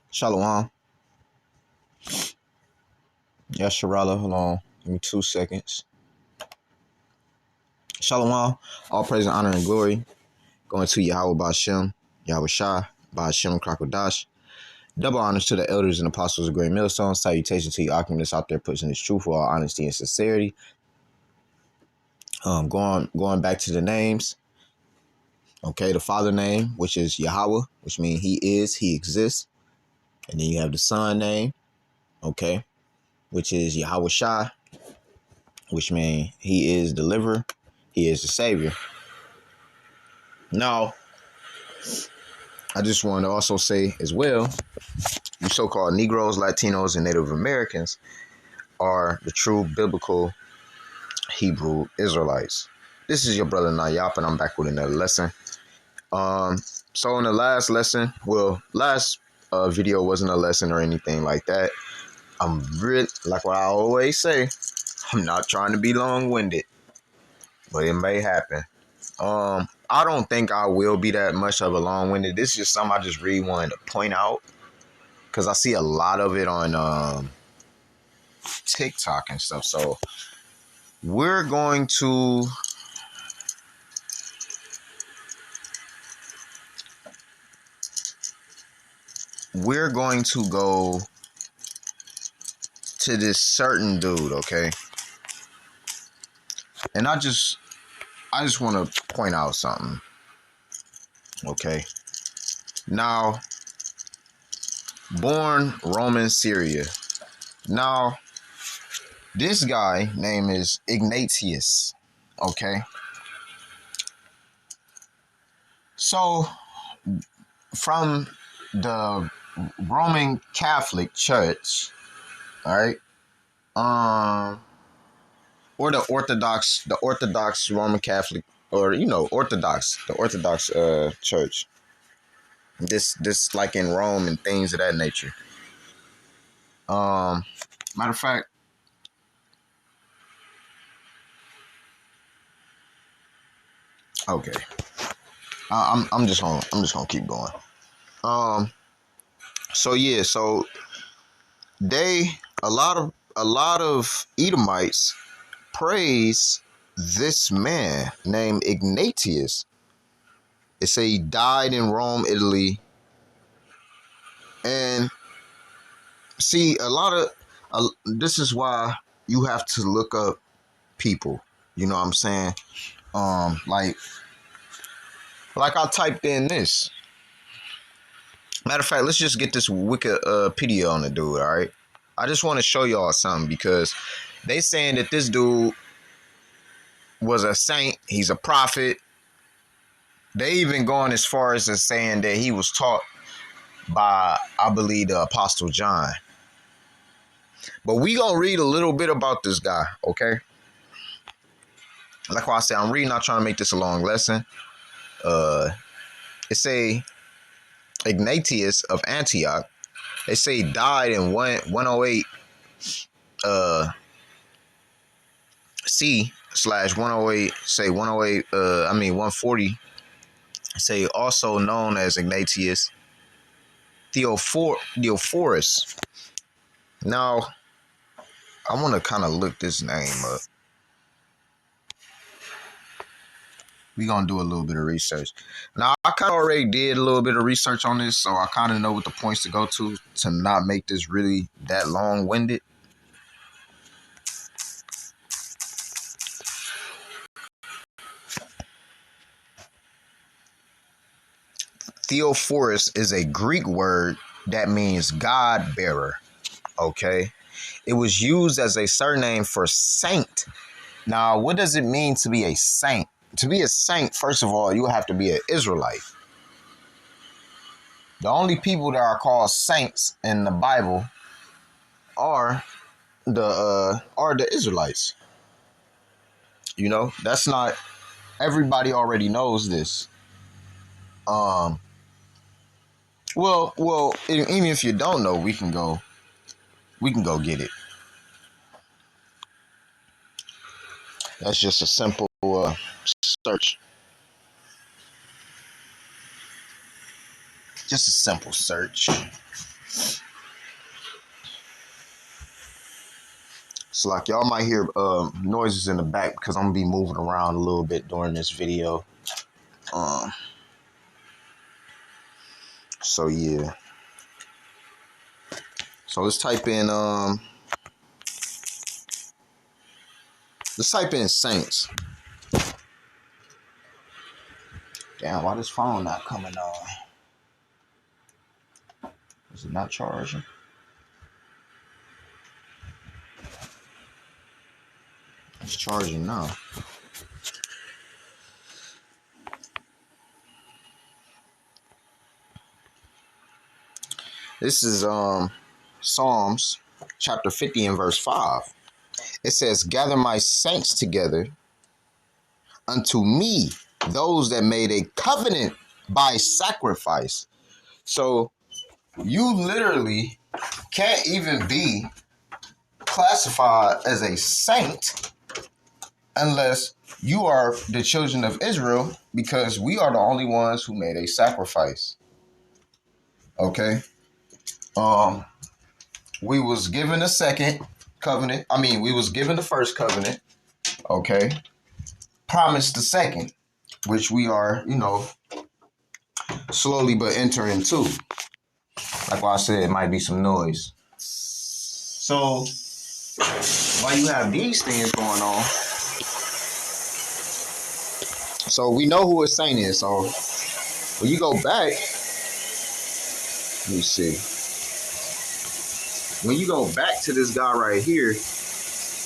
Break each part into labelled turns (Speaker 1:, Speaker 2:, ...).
Speaker 1: Shalom. Yes, Sharala, hold on. Give me 2 seconds. Shalom. All praise and honor and glory going to Yahweh Ba'Shem, Yahweh Shah, Ba'Shem Krakodash. Double honors to the elders and apostles of Great Millstone. Salutations to you occupants out there pushing this truth for all honesty and sincerity. Going back to the names. Okay, the Father name, which is Yahweh, which means he exists. And then you have the Son name, okay, which is Yahweh Shah, which means he is deliverer, he is the Savior. Now, I just want to also say as well, you so-called Negroes, Latinos, and Native Americans are the true biblical Hebrew Israelites. This is your brother Nayap, and I'm back with another lesson. So in the last lesson, last video wasn't a lesson or anything like that. I'm really, like what I always say, I'm not trying to be long-winded, but it may happen. I don't think I will be that much of a long-winded. This is just something I just really wanted to point out because I see a lot of it on TikTok and stuff. So we're going to go to this certain dude, okay? And I just want to point out something, okay? Now, born Roman Syria. Now, this guy name is Ignatius, okay? So, from the Roman Catholic Church, all right, or the Orthodox Roman Catholic, or the Orthodox Church. This like in Rome and things of that nature. Matter of fact, okay. I'm just gonna keep going. So yeah, so a lot of Edomites praise this man named Ignatius. It say he died in Rome, Italy. And see, this is why you have to look up people. You know what I'm saying? Like I typed in this. Matter of fact, let's just get this Wikipedia on the dude, all right? I just want to show y'all something because they saying that this dude was a saint. He's a prophet. They even going as far as saying that he was taught by, I believe, the Apostle John. But we gonna read a little bit about this guy, okay? Like I said, I'm really not trying to make this a long lesson. It say Ignatius of Antioch. They say he died in 108 C/108. Say 108. 140. Say also known as Ignatius Theophorus. Now, I want to kind of look this name up. We're going to do a little bit of research. Now, I kind of already did a little bit of research on this, so I kind of know what the points to go to not make this really that long-winded. Theophorus is a Greek word that means God bearer. Okay. It was used as a surname for saint. Now, what does it mean to be a saint? To be a saint, first of all, you have to be an Israelite. The only people that are called saints in the Bible are the Israelites. You know, that's not, everybody already knows this. Well, even if you don't know, we can go get it. That's just a simple search. Just a simple search. So like y'all might hear noises in the back because I'm gonna be moving around a little bit during this video. So yeah. So let's type in saints. Damn, why this phone not coming on? Is it not charging? It's charging now. This is Psalms chapter 50 and verse 5. It says, "Gather my saints together unto me, those that made a covenant by sacrifice." So you literally can't even be classified as a saint unless you are the children of Israel, because we are the only ones who made a sacrifice. Okay? We was given a second covenant. We was given the first covenant. Okay? Promised the second, which we are, slowly but entering into. Like what I said, it might be some noise. So while you have these things going on, so we know who a saint is. So when you go back, let me see. When you go back to this guy right here,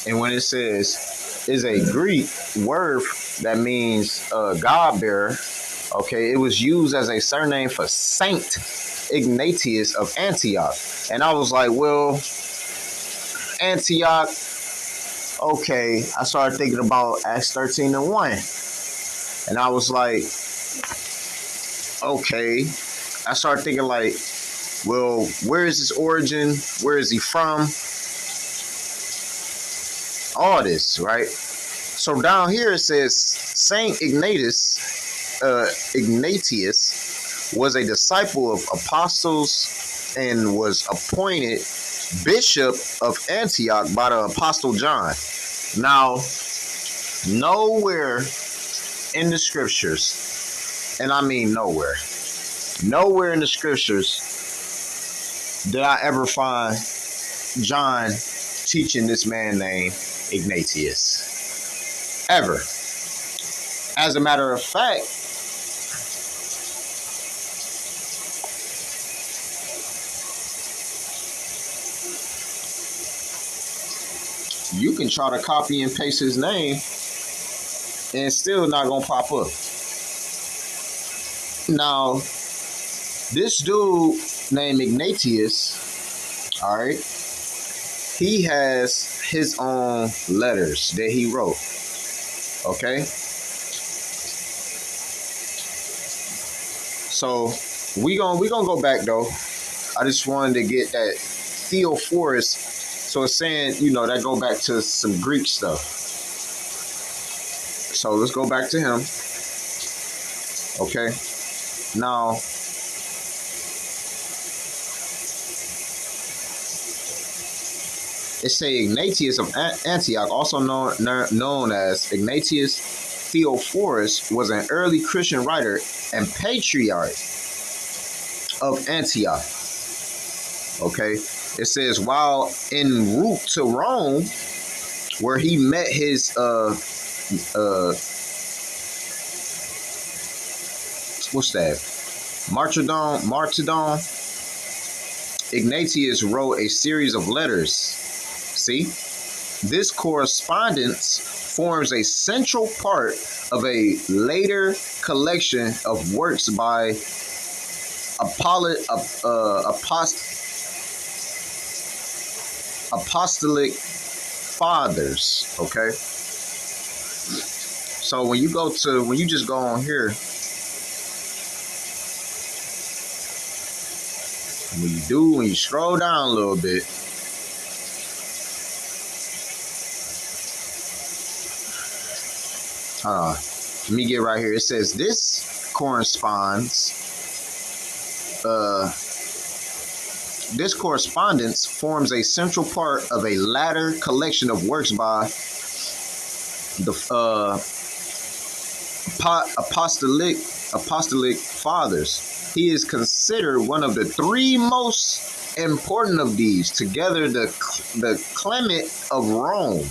Speaker 1: and when it says is a Greek word that means God bearer, okay, it was used as a surname for Saint Ignatius of Antioch. And I was like, well, Antioch, okay. I started thinking about Acts 13 and 1. And I was like, okay. I started thinking like, well, where is his origin? Where is he from? All this, right? So down here it says Saint Ignatius was a disciple of apostles and was appointed bishop of Antioch by the apostle John. Now, nowhere in the scriptures, and I mean nowhere in the scriptures did I ever find John teaching this man named Ignatius. Ever. As a matter of fact, you can try to copy and paste his name and it's still not gonna pop up. Now, this dude named Ignatius, all right, he has his own letters that he wrote. Okay? So we gonna go back though. I just wanted to get that Theophorus. So it's saying, that go back to some Greek stuff. So let's go back to him. Okay. Now, it say Ignatius of Antioch, also known as Ignatius Theophorus, was an early Christian writer and patriarch of Antioch. Okay, it says while en route to Rome, where he met his martyrdom, Ignatius wrote a series of letters. See, this correspondence forms a central part of a later collection of works by apostolic fathers. Okay, so when you just go on here, when you scroll down a little bit, let me get right here. It says this corresponds. This correspondence forms a central part of a latter collection of works by the apostolic fathers. He is considered one of the three most important of these. Together, the Clement of Rome.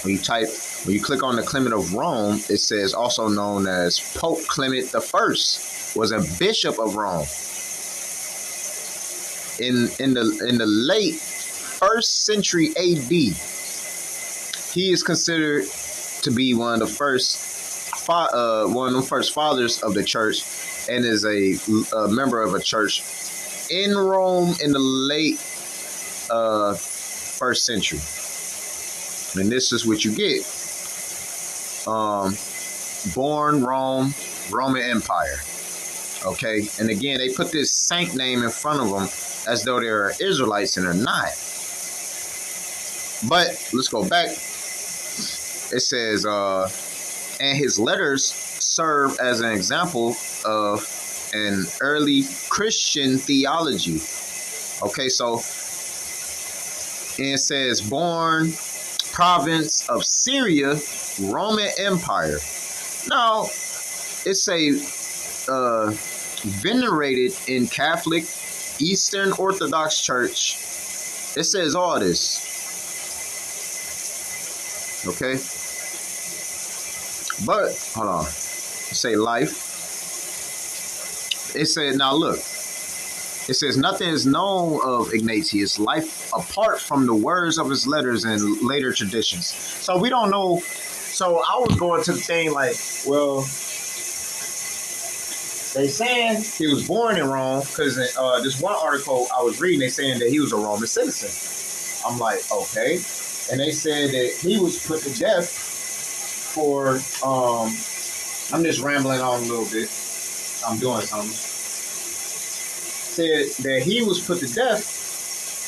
Speaker 1: When you click on the Clement of Rome, it says also known as Pope Clement I was a bishop of Rome. In the late 1st century AD, he is considered to be one of the first fathers of the church, and is a member of a church in Rome in the late 1st century. And this is what you get. Born Rome, Roman Empire. Okay, and again, they put this saint name in front of them as though they're Israelites, and they're not. But let's go back. It says, and his letters serve as an example of an early Christian theology. Okay, so it says born province of Syria, Roman Empire. Now, it's a venerated in Catholic Eastern Orthodox Church. It says all this. Okay? But, hold on. It say life. It said, now look. It says, nothing is known of Ignatius' life apart from the words of his letters and later traditions. So we don't know. So I was going to the thing like, well, they saying he was born in Rome, because this one article I was reading, they saying that he was a Roman citizen. I'm like, okay. And they said that he was put to death for, I'm just rambling on a little bit. I'm doing something. Said that he was put to death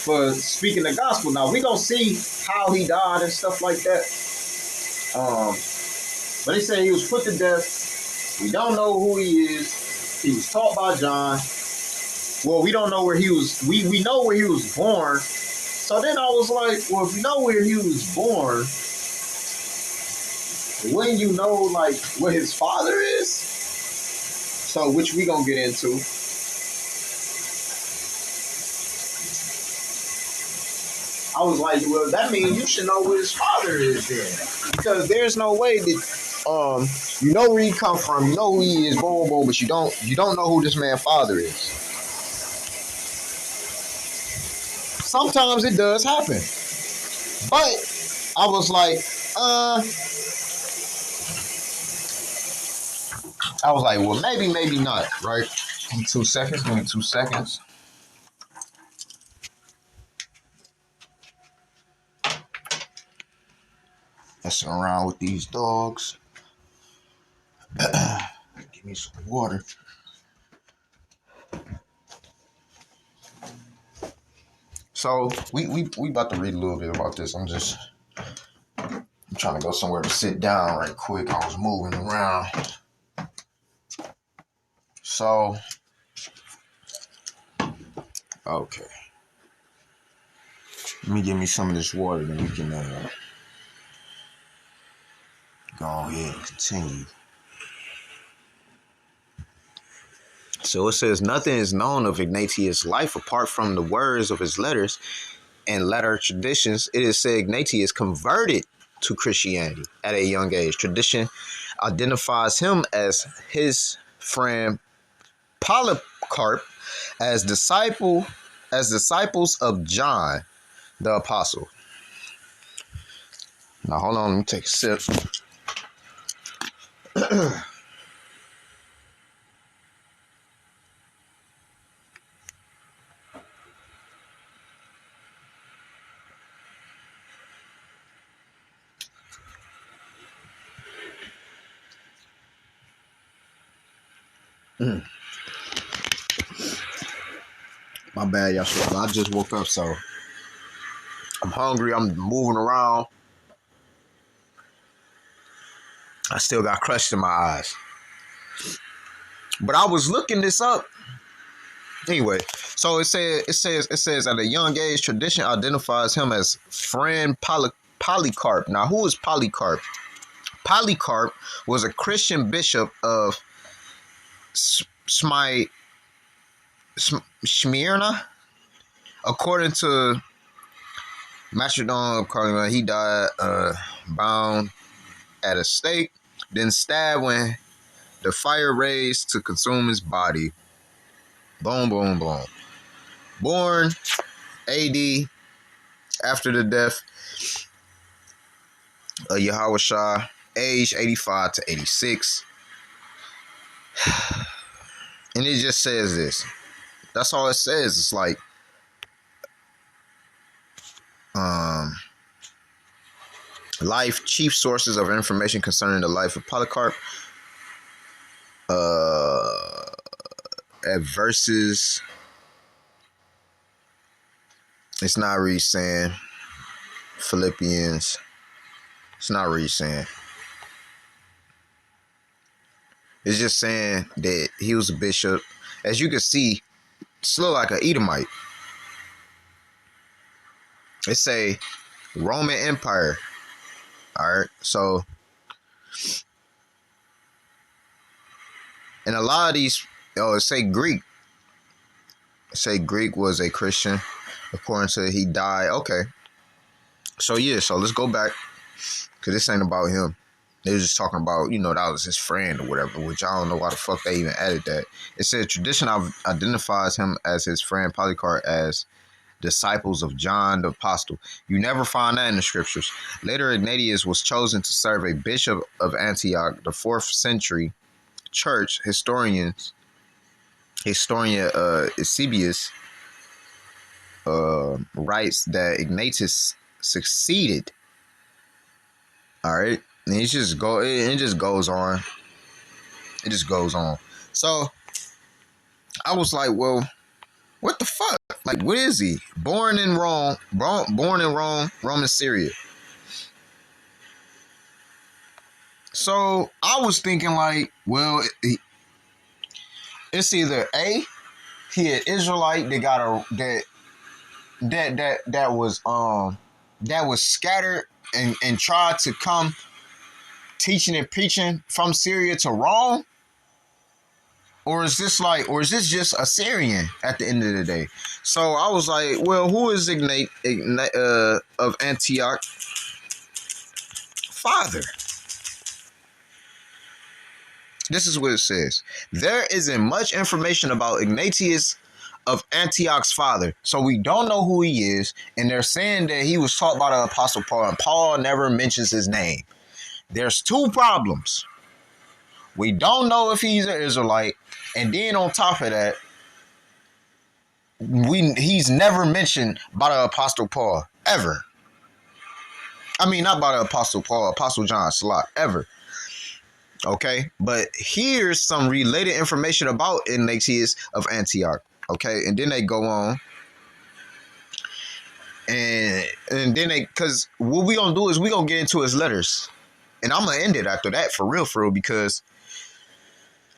Speaker 1: for speaking the gospel. Now we gonna see how he died and stuff like that. But they say he was put to death. We don't know who he is. He was taught by John. Well, we don't know where he was. We know where he was born. So then I was like, well, if you know where he was born, wouldn't you know like what his father is? So which we gonna get into. I was like, well, that means you should know what his father is then. Because there's no way that you know where he come from, you know who he is, boom, boom, but you don't know who this man's father is. Sometimes it does happen. But I was like, well, maybe not, right? Give me 2 seconds. Messing around with these dogs. Give me some water. So we about to read a little bit about this. I'm trying to go somewhere to sit down right quick. I was moving around. So okay. Let me give me some of this water, then we can go ahead and continue. So it says, nothing is known of Ignatius' life apart from the words of his letters and latter traditions. It is said Ignatius converted to Christianity at a young age. Tradition identifies him as his friend Polycarp as disciples of John the Apostle. Now hold on, let me take a sip. My bad, y'all. I just woke up, so I'm hungry. I'm moving around. I still got crushed in my eyes. But I was looking this up. Anyway, so it says at a young age, tradition identifies him as friend Polycarp. Now, who is Polycarp? Polycarp was a Christian bishop of Smyrna. According to Macedon, he died bound at a stake, then stabbed when the fire raised to consume his body. Boom, boom, boom. Born AD after the death of Yahushua, age 85 to 86. And it just says this. That's all it says. It's like, life, chief sources of information concerning the life of Polycarp. At verses, it's not really saying Philippians. It's not really saying. It's just saying that he was a bishop. As you can see, it's look like an Edomite. It say Roman Empire. All right, so and a lot of these, it say Greek. It say Greek was a Christian, according to he died. Okay, so yeah, so let's go back because this ain't about him. They was just talking about, that was his friend or whatever, which I don't know why the fuck they even added that. It said tradition identifies him as his friend Polycarp as disciples of John the Apostle. You never find that in the scriptures. Later, Ignatius was chosen to serve a bishop of Antioch. The 4th century church historian Eusebius writes that Ignatius succeeded. All right. And it just goes on. It just goes on. So I was like, well, what the fuck? Like, what is he? Born in Rome, Roman Syria. So I was thinking like, well, it's either A, he an Israelite that was scattered and tried to come teaching and preaching from Syria to Rome, or is this just a Syrian at the end of the day? So I was like, well, who is Ignatius of Antioch father? This is what it says. There isn't much information about Ignatius of Antioch's father, so we don't know who he is, and they're saying that he was taught by the Apostle Paul, and Paul never mentions his name. There's two problems. We don't know if he's an Israelite, and then on top of that, he's never mentioned by the Apostle Paul, ever. I mean, not by the Apostle Paul, Apostle John, Salah, ever. Okay, but here's some related information about Ignatius of Antioch. Okay, and then they go on, and then because what we gonna do is we gonna get into his letters, and I'm gonna end it after that for real, because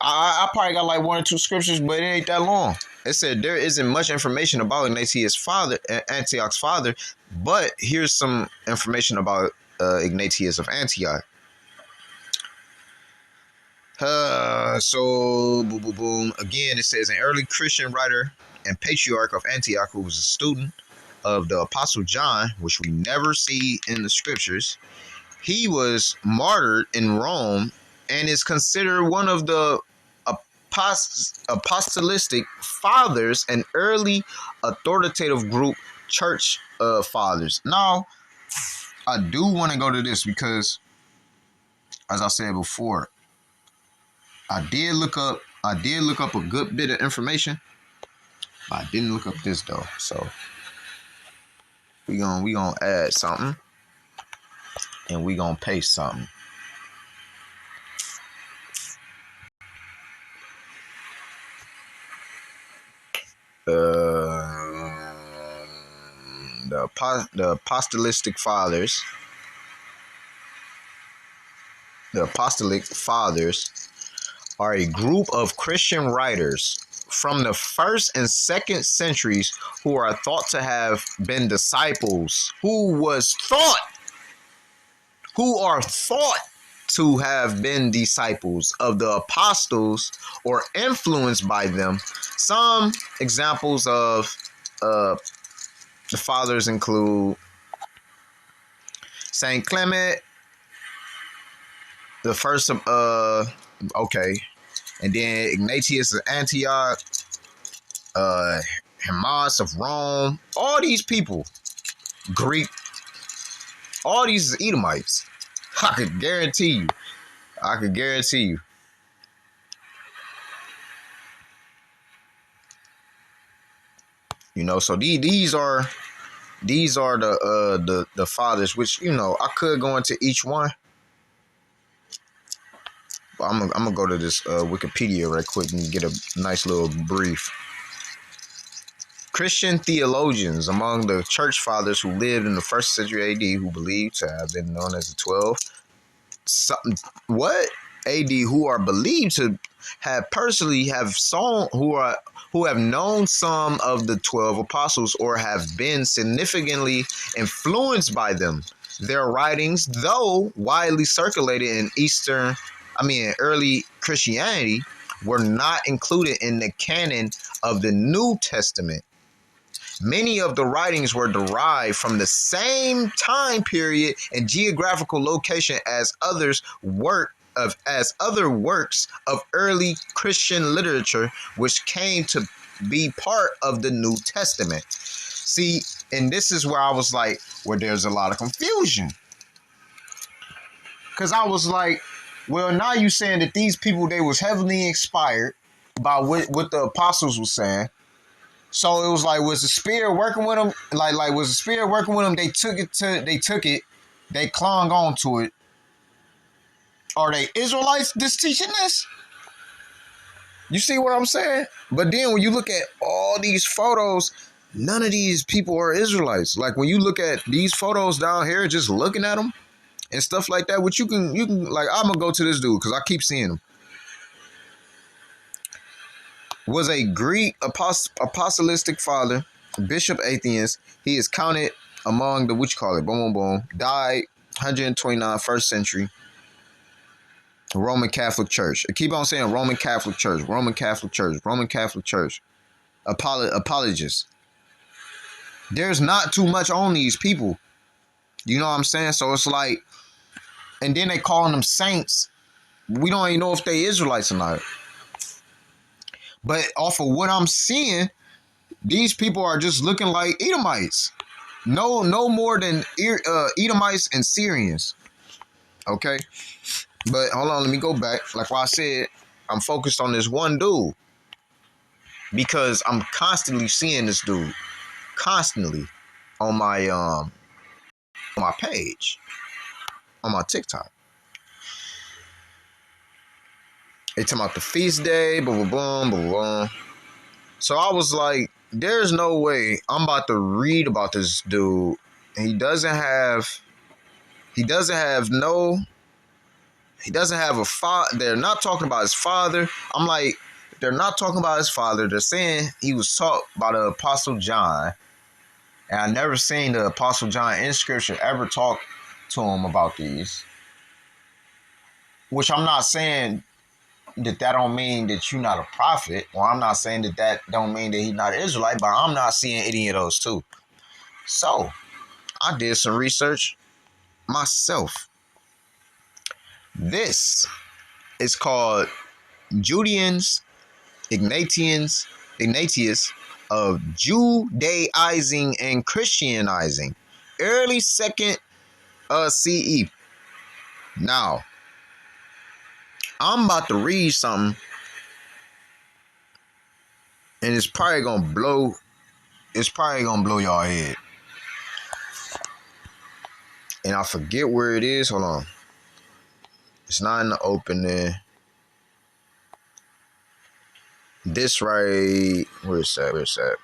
Speaker 1: I probably got like 1 or 2 scriptures, but it ain't that long. It said there isn't much information about Ignatius' father, Antioch's father, but here's some information about Ignatius of Antioch. So boom, boom, boom. Again, it says an early Christian writer and patriarch of Antioch who was a student of the Apostle John, which we never see in the scriptures. He was martyred in Rome and is considered one of the apostolic fathers and early authoritative group church fathers. Now, I do want to go to this because, as I said before, I did look up a good bit of information, but I didn't look up this though. So we gonna add something, and we gonna paste something. The apostolic fathers. The apostolic fathers are a group of Christian writers from the 1st and 2nd centuries who are thought to have been disciples, who are thought to have been disciples of the apostles or influenced by them. Some examples of the fathers include Saint Clement, the first of and then Ignatius of Antioch, Hermas of Rome, all these people, Greek, all these Edomites. I could guarantee you. You know, so these are the fathers, which, you know, I could go into each one. But I'm gonna go to this Wikipedia right quick and get a nice little brief. Christian theologians among the church fathers who lived in the 1st century AD, who believed to have been known as the 12 AD, who are believed to have personally who have known some of the 12 apostles or have been significantly influenced by them. Their writings, though widely circulated in early Christianity, were not included in the canon of the New Testament. Many of the writings were derived from the same time period and geographical location as other works of early Christian literature, which came to be part of the New Testament. See, and this is where I was like, where there's a lot of confusion. Because I was like, well, now you saying that these people, they was heavily inspired by what the apostles were saying. So it was like, was the Spirit working with them? Like was the Spirit working with them? They took it, they clung on to it. Are they Israelites just teaching this? You see what I'm saying? But then when you look at all these photos, none of these people are Israelites. Like when you look at these photos down here, just looking at them and stuff like that, which you can like, I'm gonna go to this dude because I keep seeing him. Was a Greek apostolic father, Bishop Atheist. He is counted among the died 129 1st century Roman Catholic Church. I keep on saying Roman Catholic Church. Apologists. There's not too much on these people. You know what I'm saying? So it's like, and then they calling them saints. We don't even know if they Israelites or not. But off of what I'm seeing, these people are just looking like Edomites. No more than Edomites and Syrians. Okay? But hold on, let me go back. Like what I said, I'm focused on this one dude. Because I'm constantly seeing this dude. Constantly on my page. On my TikTok. They talking about the feast day, blah, blah, blah, blah, blah. So I was like, there's no way I'm about to read about this dude. And he doesn't have a father. They're not talking about his father. I'm like, they're not talking about his father. They're saying he was taught by the Apostle John. And I never seen the Apostle John in Scripture ever talk to him about these. Which I'm not saying that don't mean that you're not a prophet, or I'm not saying that don't mean that he's not an Israelite, but I'm not seeing any of those too. So I did some research myself. This is called Ignatius of Judaizing and Christianizing, early 2nd CE. Now, I'm about to read something, and it's probably gonna blow y'all head. And I forget where it is. Hold on. It's not in the opening. This right, where's that?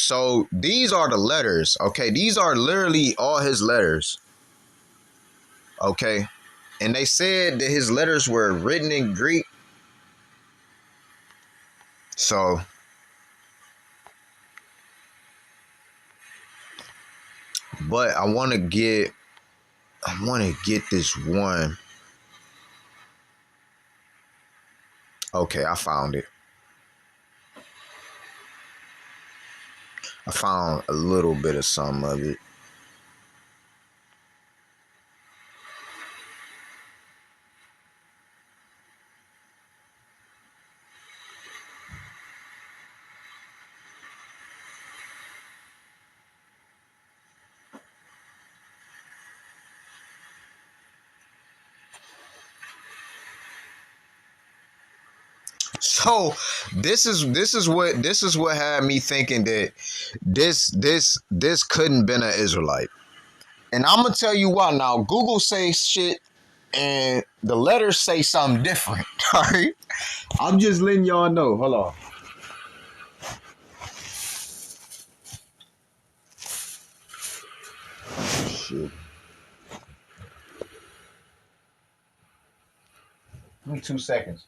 Speaker 1: So these are the letters, okay? These are literally all his letters, okay? And they said that his letters were written in Greek. So but I want to get this one. Okay, I found it. I found a little bit of some of it. So this is what had me thinking that this couldn't been an Israelite. And I'm gonna tell you why. Now Google says shit and the letters say something different. All right. I'm just letting y'all know. Hold on. Shit. Give me 2 seconds.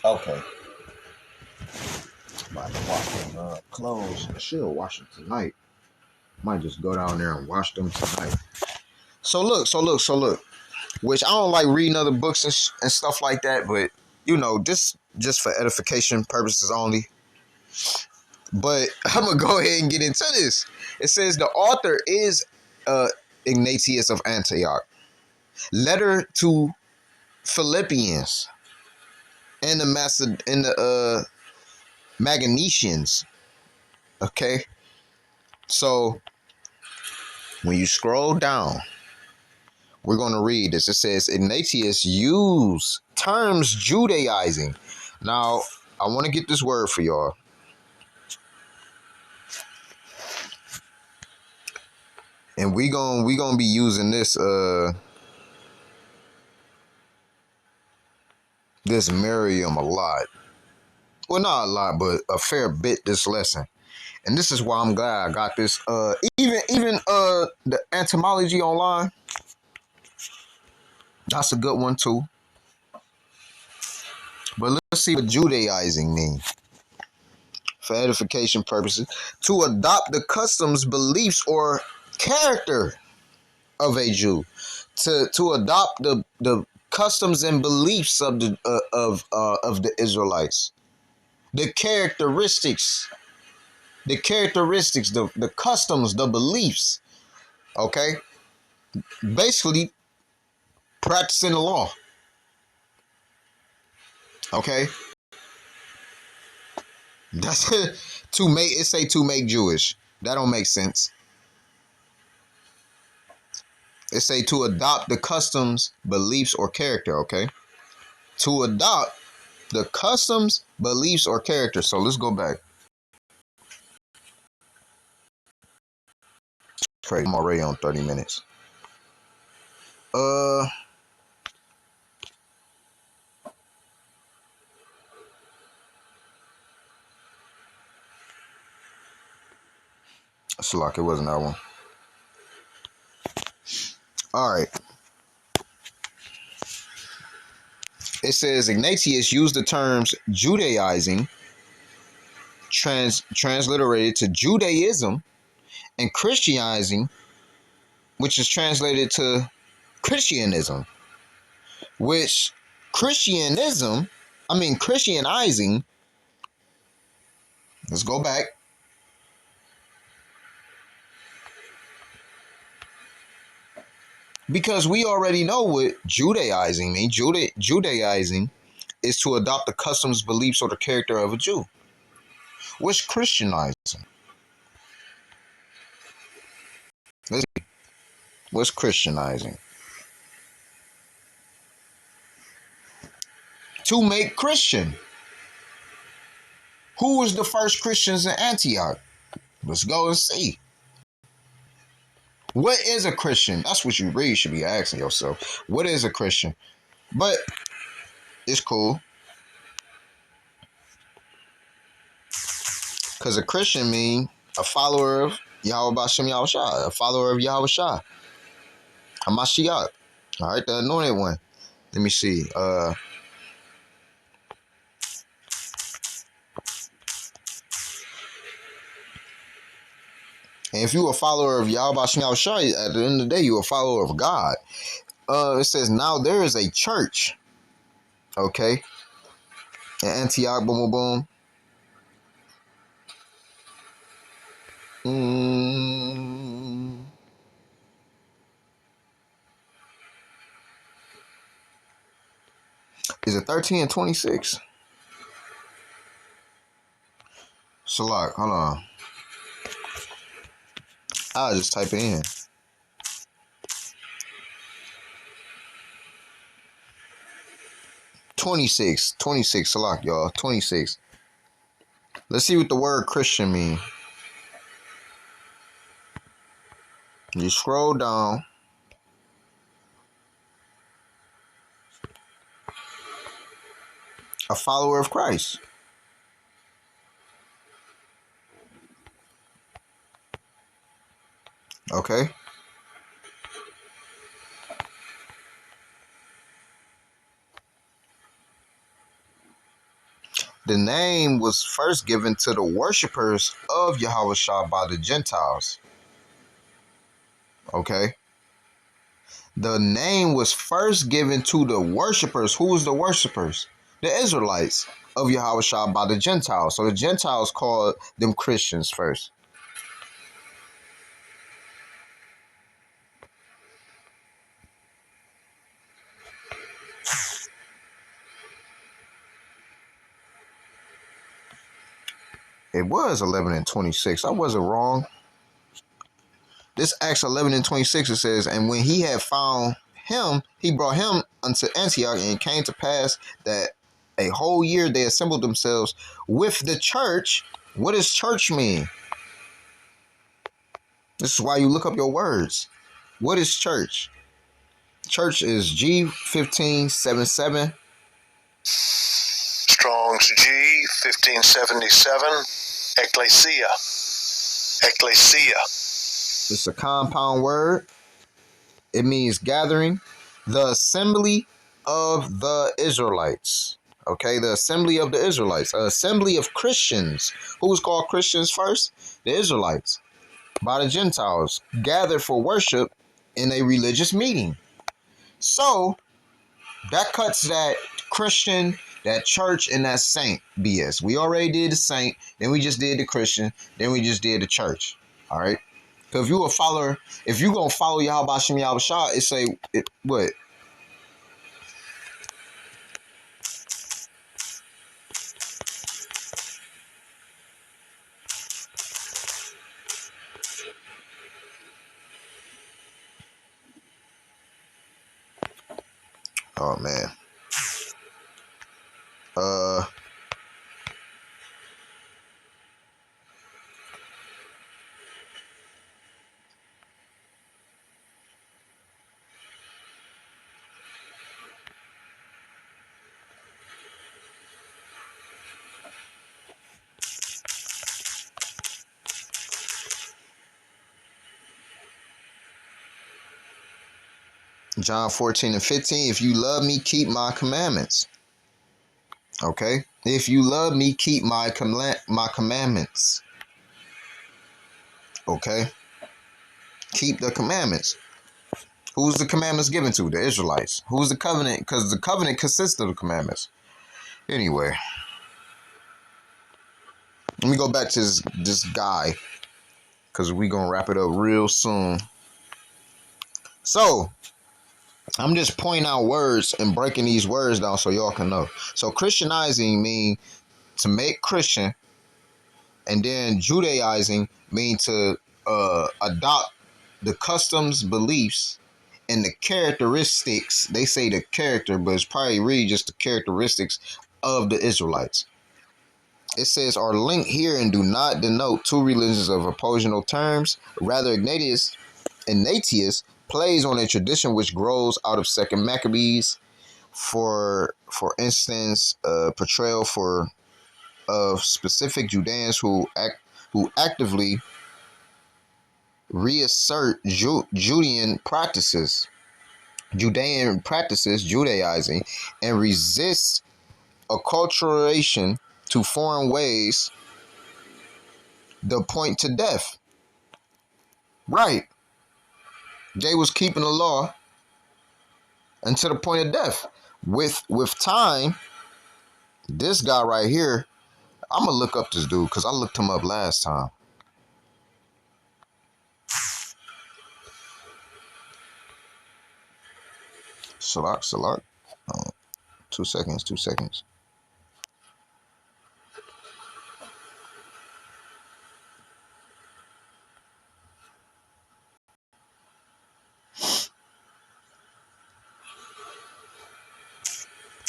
Speaker 1: Okay. About to wash them clothes. I should wash them tonight. Might just go down there and wash them tonight. So look. Which I don't like reading other books and stuff like that, but you know, this just for edification purposes only. But I'm gonna go ahead and get into this. It says the author is Ignatius of Antioch. Letter to Philippians and the Magnesians. Okay, so when you scroll down, we're going to read this. It says Ignatius used terms Judaizing. Now, I want to get this word for y'all. And we gonna be using this this Miriam a lot. Well, not a lot, but a fair bit this lesson. And this is why I'm glad I got this. Even the etymology online. That's a good one too. But let's see what Judaizing means. For edification purposes, to adopt the customs, beliefs, or character of a Jew, to adopt the customs and beliefs of the Israelites, the characteristics, the customs, the beliefs. Okay, basically practicing the law. Okay, that's to make it say to make Jewish. That don't make sense. It say to adopt the customs, beliefs, or character, okay? To adopt the customs, beliefs, or character. So let's go back. Pray. I'm already on 30 minutes. It's like it wasn't that one. All right. It says Ignatius used the terms Judaizing, transliterated to Judaism, and Christianizing, which is translated to Christianism, which Christianizing, let's go back. Because we already know what Judaizing means. Judaizing is to adopt the customs, beliefs, or the character of a Jew. What's Christianizing? Let's see. What's Christianizing? To make Christian. Who was the first Christians in Antioch? Let's go and see. What is a Christian? That's what you really should be asking yourself. What is a Christian? But it's cool. Because a Christian mean a follower of Yahweh Bashem Yahushua, a follower of Yahweh Shah, Hamashiach. All right, the anointed one. Let me see. And if you a follower of Yahweh Bashem Yahushua, at the end of the day, you a follower of God. It says, now there is a church, okay, in Antioch, boom, boom, boom. Is it 13 and 26? Salak, hold on. I'll just type it in. 26, Salak, y'all, 26. Let's see what the word Christian mean. You scroll down. A follower of Christ. Okay. The name was first given to the worshipers of Yahweh Shah by the Gentiles. Okay. The name was first given to the worshipers. Who was the worshipers? The Israelites of Yahweh Shah by the Gentiles. So the Gentiles called them Christians first. It was 11 and 26. I wasn't wrong. This Acts 11 and 26, it says, and when he had found him, he brought him unto Antioch, and it came to pass that a whole year they assembled themselves with the church. What does church mean? This is why you look up your words. What is church? Church is G1577.
Speaker 2: Strong's G1577. Ecclesia.
Speaker 1: It's a compound word. It means gathering. The assembly of the Israelites. Okay, the assembly of the Israelites. An assembly of Christians. Who was called Christians first? The Israelites. By the Gentiles. Gathered for worship in a religious meeting. So, that cuts that Christian, that church, and that saint BS. We already did the saint, then we just did the Christian, then we just did the church. All right? Because if you a follower, if you going to follow Yahweh Bashem Yahushua, it say, what? Oh, man. John 14 and 15, if you love me, keep my commandments. Okay? If you love me, keep my commandments. Okay? Keep the commandments. Who's the commandments given to? The Israelites. Who's the covenant? Because the covenant consists of the commandments. Anyway. Let me go back to this guy. Because we're going to wrap it up real soon. So, I'm just pointing out words and breaking these words down so y'all can know. So Christianizing mean to make Christian, and then Judaizing mean to adopt the customs, beliefs, and the characteristics. They say the character, but it's probably really just the characteristics of the Israelites. It says are linked here and do not denote two religions of oppositional terms. Rather, Ignatius Ignatius plays on a tradition which grows out of Second Maccabees. For instance, portrayal of specific Judeans who actively reassert Judean practices, Judaizing, and resist acculturation to foreign ways that point to death. Right. They was keeping the law until the point of death. With time, this guy right here, I'm gonna look up this dude because I looked him up last time. Salak. 2 seconds.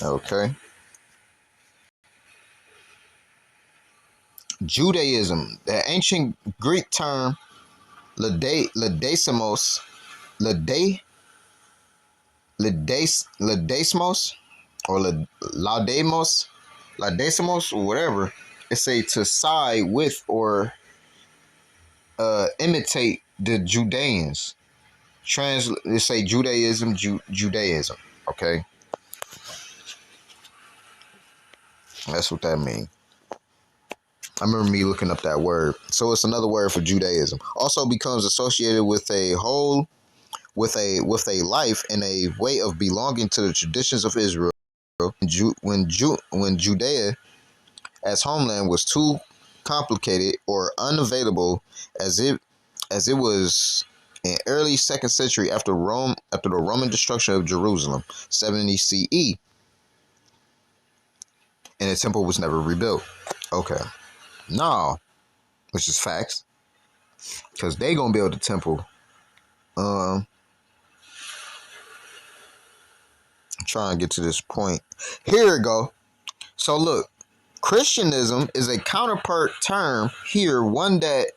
Speaker 1: Okay. Judaism, the ancient Greek term Ladesmos, or Ladesmos, or whatever. It's a to side with or imitate the Judeans. They say Judaism, Judaism. Okay, that's what that means. I remember me looking up that word. So it's another word for Judaism. Also becomes associated with a whole, with a life and a way of belonging to the traditions of Israel. When Judea as homeland was too complicated or unavailable, as it was in early 2nd century after the Roman destruction of Jerusalem, 70 CE, and the temple was never rebuilt. Okay. No, which is facts, because they gonna build the temple. I'm trying to get to this point. Here we go. So look, Christianism is a counterpart term here, one that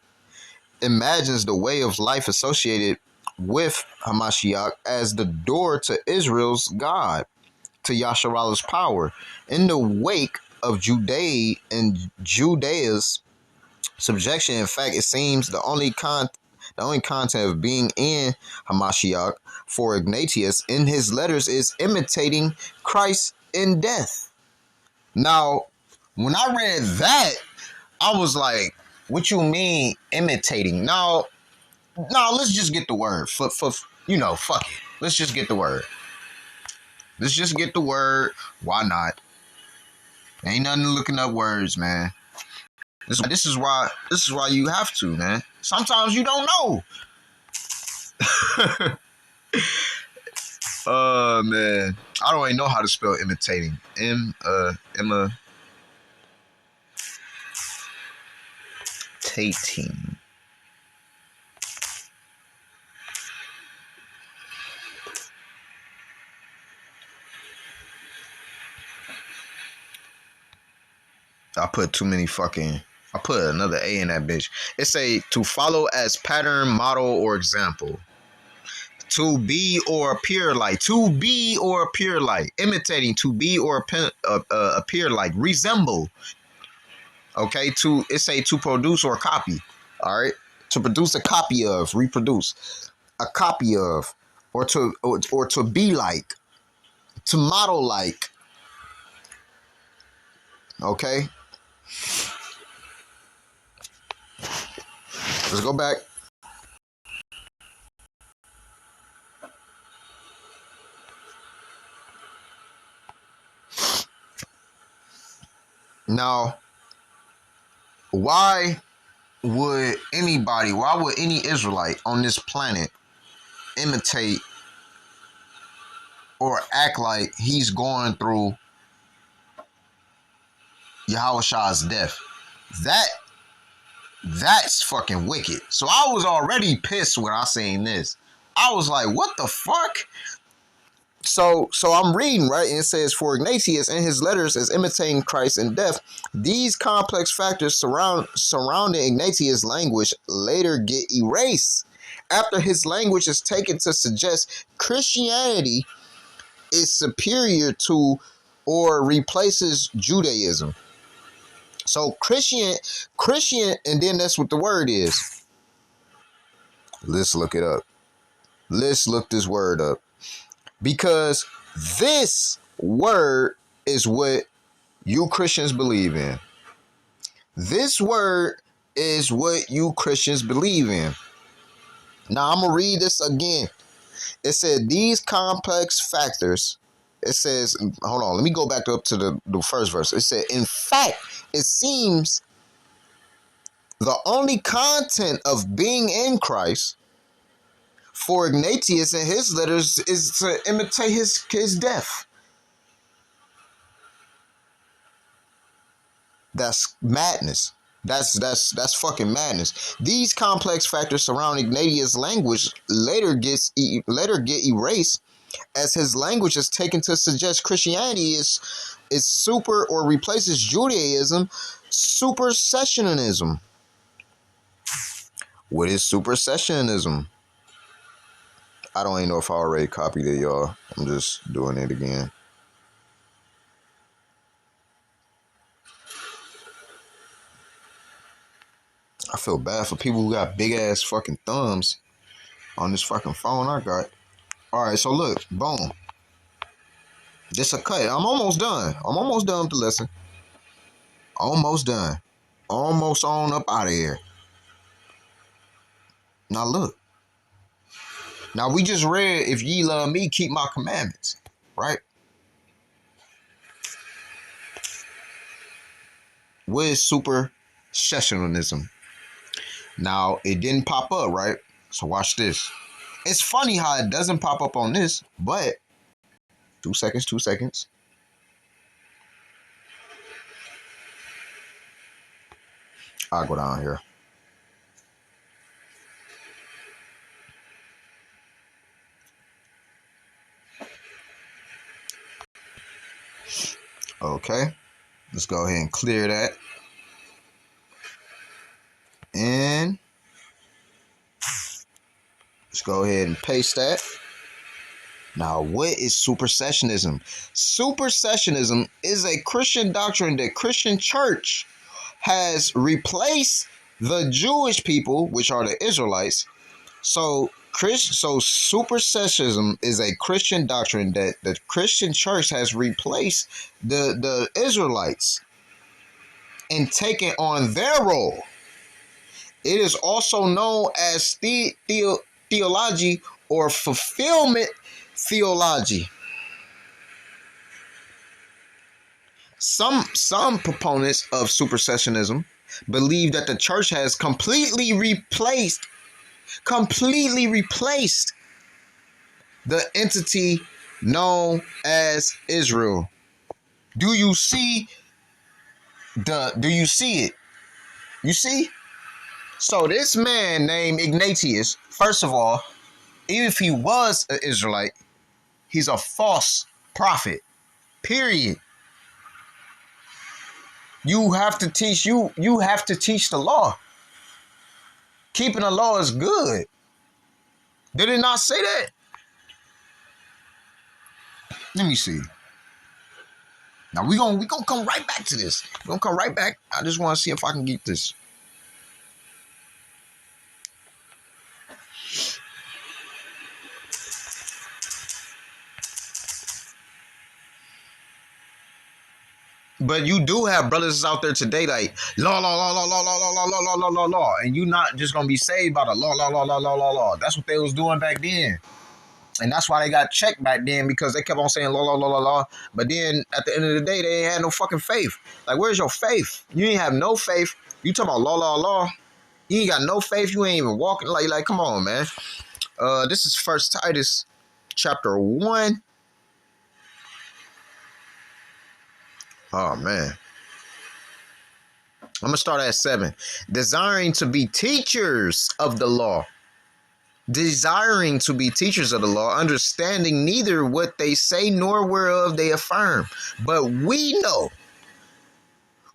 Speaker 1: imagines the way of life associated with Hamashiach as the door to Israel's God, to Yasharalah's power. In the wake of Judea's subjection, in fact, it seems the only content of being in Hamashiach for Ignatius in his letters is imitating Christ in death. Now, when I read that, I was like, what you mean imitating? No, let's just get the word. Fuck it. Let's just get the word. Why not? Ain't nothing looking up words, man. This is why you have to, man. Sometimes you don't know. Man, I don't even know how to spell imitating. Imitating. I put another A in that bitch. It say to follow as pattern, model, or example. To be or appear like. Imitating, to be or appear like. Resemble. Okay, it say to produce or copy. All right, to produce a copy of, reproduce. A copy of, or to be like. To model like. Okay. Let's go back. Now, why would any Israelite on this planet imitate or act like he's going through Yahushua's death? That's fucking wicked. So I was already pissed when I seen this. I was like, what the fuck? So I'm reading, right? And it says, for Ignatius in his letters as imitating Christ in death, these complex factors surrounding Ignatius' language later get erased after his language is taken to suggest Christianity is superior to or replaces Judaism. So Christian, and then that's what the word is. Let's look it up. Let's look this word up. Because this word is what you Christians believe in. This word is what you Christians believe in. Now, I'm going to read this again. It said, these complex factors, it says, hold on, let me go back up to the first verse. It said, in fact, it seems the only content of being in Christ for Ignatius and his letters is to imitate his death. That's madness. That's fucking madness. These complex factors surrounding Ignatius' language later get erased as his language is taken to suggest Christianity is super or replaces Judaism. Supersessionism. What is supersessionism? I don't even know if I already copied it, y'all. I'm just doing it again. I feel bad for people who got big ass fucking thumbs on this fucking phone I got. Alright, so look, boom. Just a cut. I'm almost done. I'm almost done with the lesson. Almost done. Almost on up out of here. Now look. Now we just read, if ye love me, keep my commandments. Right? What is supersessionism? Now, it didn't pop up, right? So watch this. It's funny how it doesn't pop up on this, but 2 seconds. I'll go down here. Okay. Let's go ahead and clear that. And let's go ahead and paste that. Now, what is supersessionism? Supersessionism is a Christian doctrine that Christian church has replaced the Jewish people, which are the Israelites. So supersessionism is a Christian doctrine that the Christian church has replaced the Israelites and taken on their role. It is also known as theology or fulfillment theology. Some proponents of supersessionism believe that the church has completely replaced the entity known as Israel. Do you see it? You see? So this man named Ignatius, first of all, even if he was an Israelite, he's a false prophet. Period. You have to teach the law. Keeping the law is good. Did it not say that? Let me see. Now we're gonna come right back to this. We're gonna come right back. I just want to see if I can get this. But you do have brothers out there today like law, and you not just gonna be saved by the law. That's what they was doing back then, and that's why they got checked back then, because they kept on saying law. But then at the end of the day, they ain't had no fucking faith. Like, where's your faith? You ain't have no faith. You talking about law. You ain't got no faith. You ain't even walking like. Come on, man. This is First Titus, chapter 1. Oh, man. I'm going to start at 7. Desiring to be teachers of the law. Understanding neither what they say nor whereof they affirm. But we know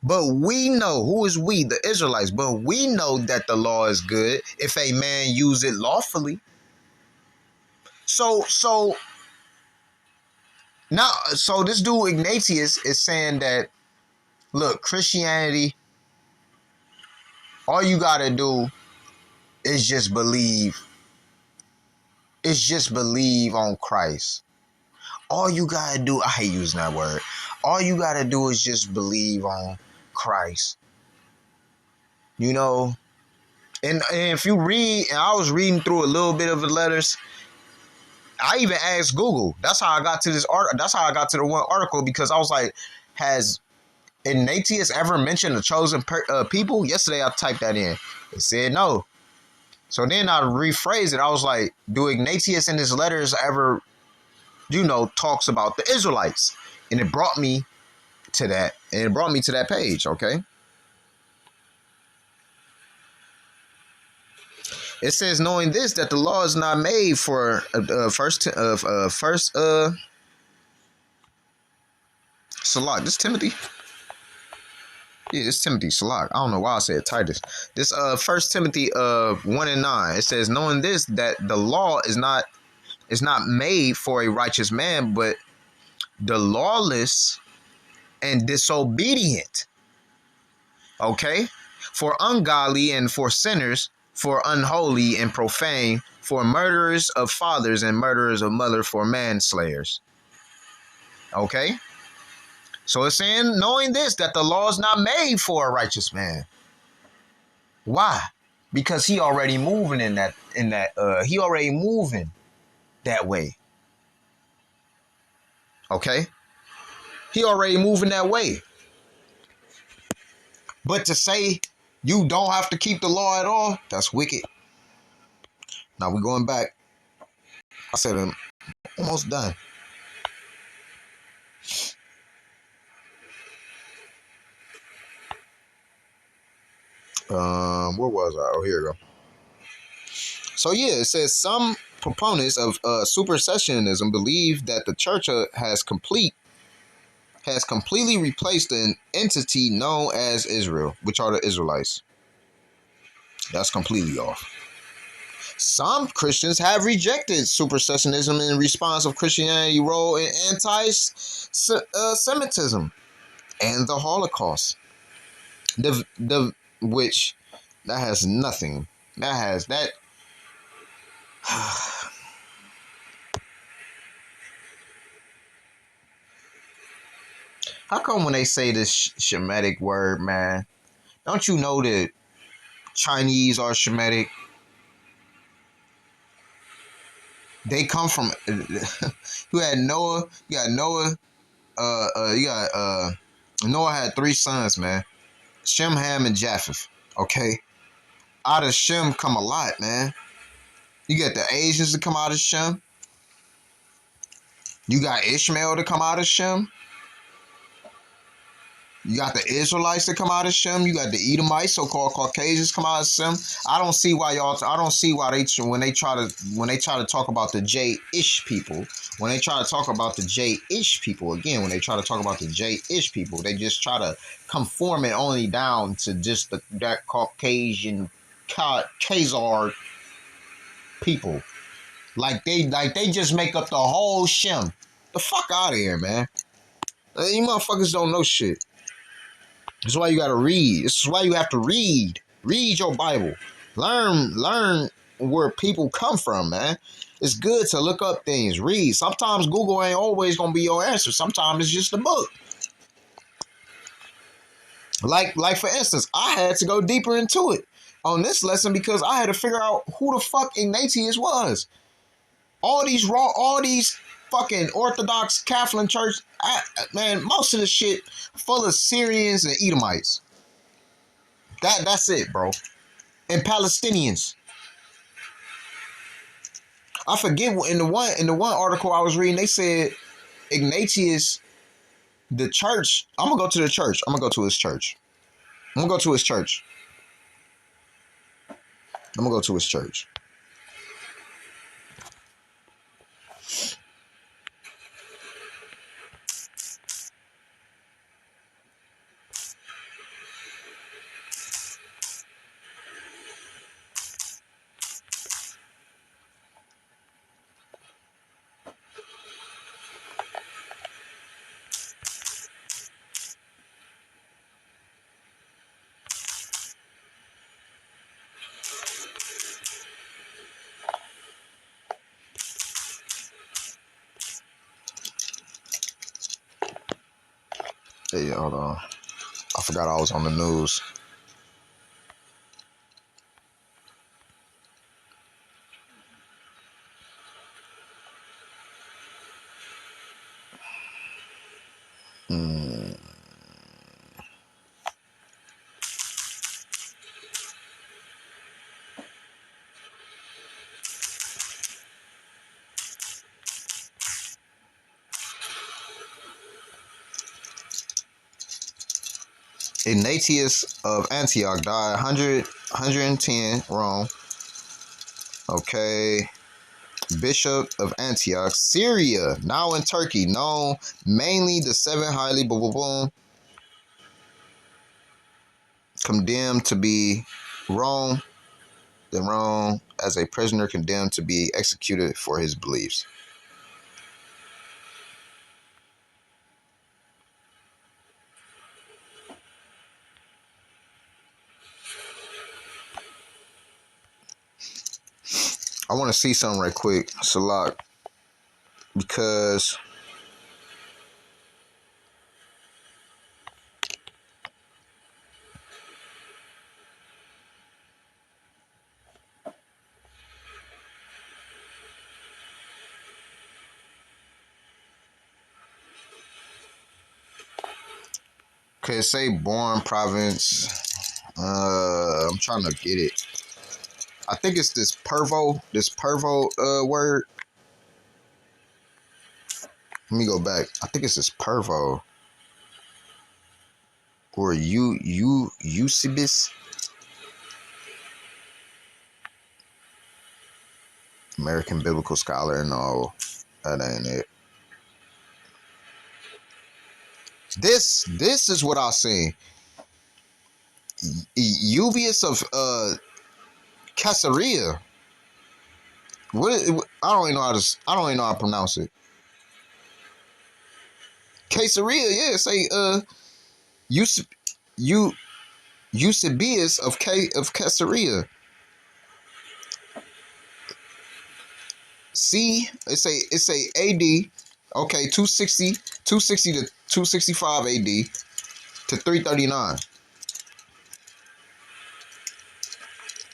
Speaker 1: But we know, who is we? The Israelites. But we know that the law is good if a man use it lawfully. So now, so this dude Ignatius is saying that, look, Christianity, all you gotta do is just believe. It's just believe on Christ. All you gotta do, I hate using that word. All you gotta do is just believe on Christ. You know, and if you read, and I was reading through a little bit of the letters, I even asked Google. That's how I got to this art. That's how I got to the one article, because I was like, has Ignatius ever mentioned the chosen people? Yesterday I typed that in. It said no. So then I rephrased it. I was like, do Ignatius in his letters ever, talks about the Israelites? And it brought me to that. And it brought me to that page, okay? It says, knowing this, that the law is not made for Salak. This Timothy. Yeah, it's Timothy Salak. I don't know why I said Titus. This 1 Timothy 1:9. It says, knowing this, that the law is not made for a righteous man, but the lawless and disobedient. Okay? For ungodly and for sinners, for unholy and profane, for murderers of fathers and murderers of mother, for manslayers. Okay? So it's saying, knowing this, that the law is not made for a righteous man. Why? Because he already moving he already moving that way. Okay? He already moving that way. But to say you don't have to keep the law at all, that's wicked. Now we're going back. I said I'm almost done. Where was I? Oh, here we go. So yeah, it says some proponents of supersessionism believe that the church has completely replaced an entity known as Israel, which are the Israelites. That's completely off. Some Christians have rejected supersessionism in response of Christianity's role in anti-Semitism and the Holocaust. Which that has nothing. That. How come when they say this Shemitic word, man, don't you know that Chinese are Shemitic? They come from. You had Noah. You got Noah. Noah had 3 sons, man. Shem, Ham, and Japheth. Okay, out of Shem come a lot, man. You got the Asians to come out of Shem. You got Ishmael to come out of Shem. You got the Israelites that come out of Shem. You got the Edomites, so-called Caucasians, come out of Shem. I don't see why they when they try to talk about the J-ish people. When they try to talk about the J-ish people, again, when they try to talk about the J-ish people, they just try to conform it only down to just that Caucasian Khazar people. Like they just make up the whole Shem. The fuck out of here, man. You motherfuckers don't know shit. This is why you gotta read. This is why you have to read. Read your Bible. Learn where people come from, man. It's good to look up things. Read. Sometimes Google ain't always gonna be your answer. Sometimes it's just a book. Like for instance, I had to go deeper into it on this lesson because I had to figure out who the fuck Ignatius was. All these fucking Orthodox Catholic Church, man, most of the shit full of Syrians and Edomites. That's it, bro. And Palestinians. I forget in the one article I was reading, they said Ignatius, the church. I'm gonna go to the church. I'm gonna go to his church. I'm gonna go to his church. I'm gonna go to his church. Hey, hold on. I forgot I was on the news. Ignatius of Antioch died 110 Rome. Okay. Bishop of Antioch, Syria, now in Turkey, known mainly the seven highly condemned to be Rome, then Rome as a prisoner condemned to be executed for his beliefs. I want to see something right quick, Salak, because say born province. I'm trying to get it. I think it's this pervo word. Let me go back. I think it's this pervo or Eusebius. American biblical scholar. No, that ain't it. This is what I seen. Eusebius of Caesarea. I don't even know how to pronounce it. Caesarea, yeah. Say Eusebius of Caesarea. See, it's a AD. Okay, 260 to 265 AD to 339.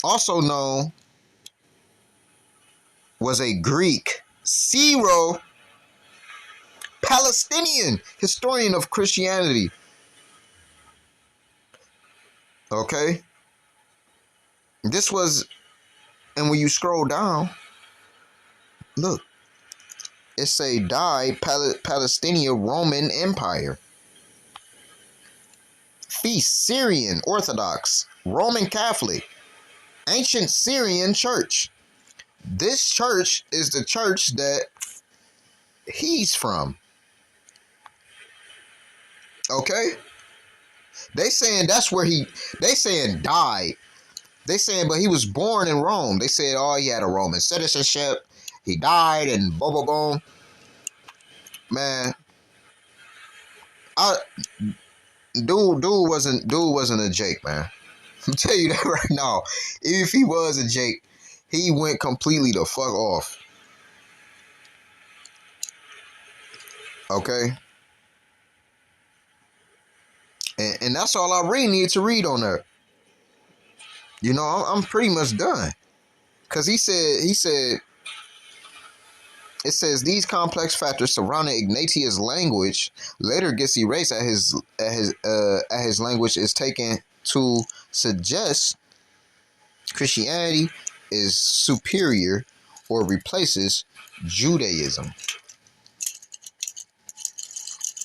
Speaker 1: Also known was a Greek Syro-Palestinian historian of Christianity. Okay? This was, and when you scroll down, look, it's a died Palestinian Roman Empire. Feast Syrian Orthodox Roman Catholic Ancient Syrian Church. This church is the church that he's from. Okay? They saying that's where they saying died. They saying, but he was born in Rome. They said, oh, he had a Roman citizenship. He died and boom, boom, boom. Man, dude wasn't a Jake, man. I'm tell you that right now. If he was a Jake, he went completely the fuck off. Okay? And that's all I really need to read on there. You know, I'm pretty much done. Because he said, it says these complex factors surrounding Ignatius' language later gets erased as his language is taken to suggest Christianity is superior or replaces Judaism.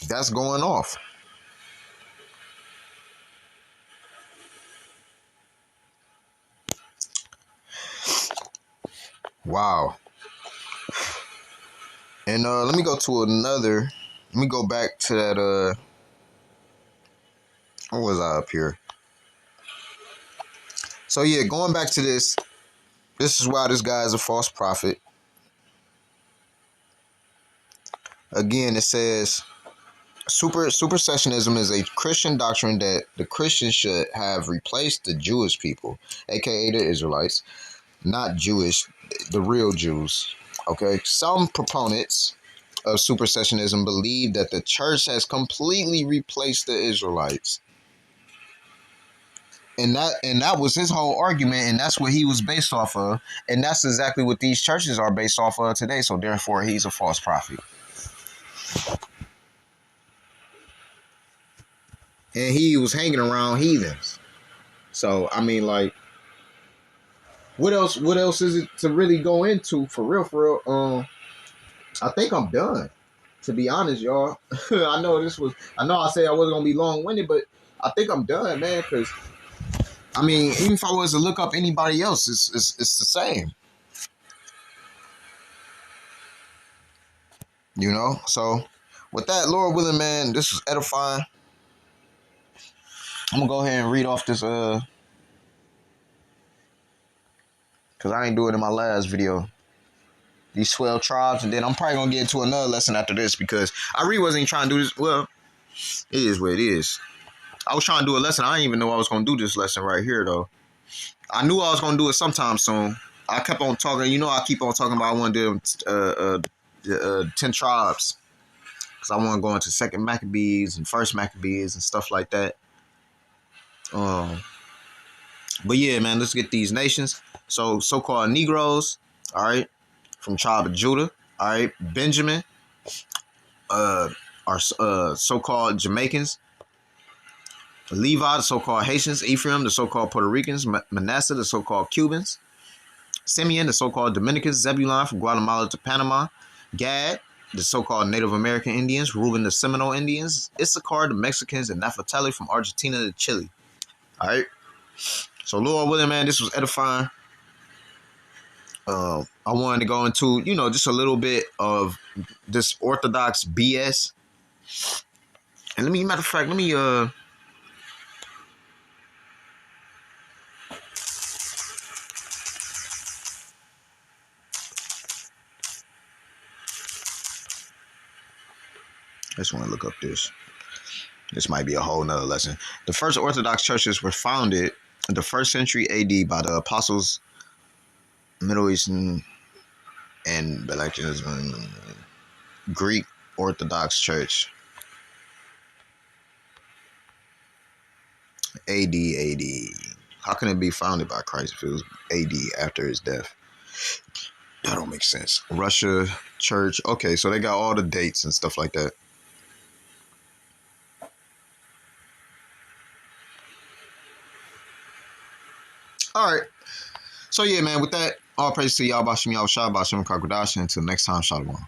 Speaker 1: That's going off. Wow. And let me go to another. Let me go back to that. Where was I up here? So yeah, going back to this. This is why this guy is a false prophet. Again, it says supersessionism is a Christian doctrine that the Christians should have replaced the Jewish people, aka the Israelites, not Jewish, the real Jews. Okay, some proponents of supersessionism believe that the church has completely replaced the Israelites. And that was his whole argument, and that's what he was based off of. And that's exactly what these churches are based off of today. So therefore, he's a false prophet. And he was hanging around heathens. So, I mean, like, what else is it to really go into? For real. I think I'm done. To be honest, y'all. I know I said I wasn't going to be long-winded, but I think I'm done, man, because I mean, even if I was to look up anybody else, it's the same. You know? So, with that, Lord willing, man, this was edifying. I'm going to go ahead and read off this, because I ain't do it in my last video. These 12 tribes, and then I'm probably going to get into another lesson after this, because I really wasn't even trying to do this. Well, it is what it is. I was trying to do a lesson. I didn't even know I was going to do this lesson right here, though. I knew I was going to do it sometime soon. I kept on talking. You know, I keep on talking about I want to do the 10 tribes. Because I want to go into 2nd Maccabees and 1st Maccabees and stuff like that. But yeah, man, let's get these nations. So-called Negroes, all right, from tribe of Judah, all right, Benjamin, are so-called Jamaicans, Levi, the so-called Haitians, Ephraim, the so-called Puerto Ricans, Manasseh, the so-called Cubans, Simeon, the so-called Dominicans, Zebulon from Guatemala to Panama, Gad, the so-called Native American Indians, Reuben, the Seminole Indians, Issachar, the Mexicans, and Naphtali from Argentina to Chile. All right. So, Lord willing, man, this was edifying. I wanted to go into, just a little bit of this Orthodox BS. And matter of fact, let me I just want to look up this. This might be a whole nother lesson. The first Orthodox churches were founded in the 1st century AD by the apostles, Middle Eastern and Greek Orthodox Church. AD. How can it be founded by Christ if it was AD after his death? That don't make sense. Russia Church. Okay, so they got all the dates and stuff like that. All right. So yeah, man, with that, all praise to Yahweh Bashem, Yahweh Shah, Bashem, Kakwadash, and until next time, Shalom.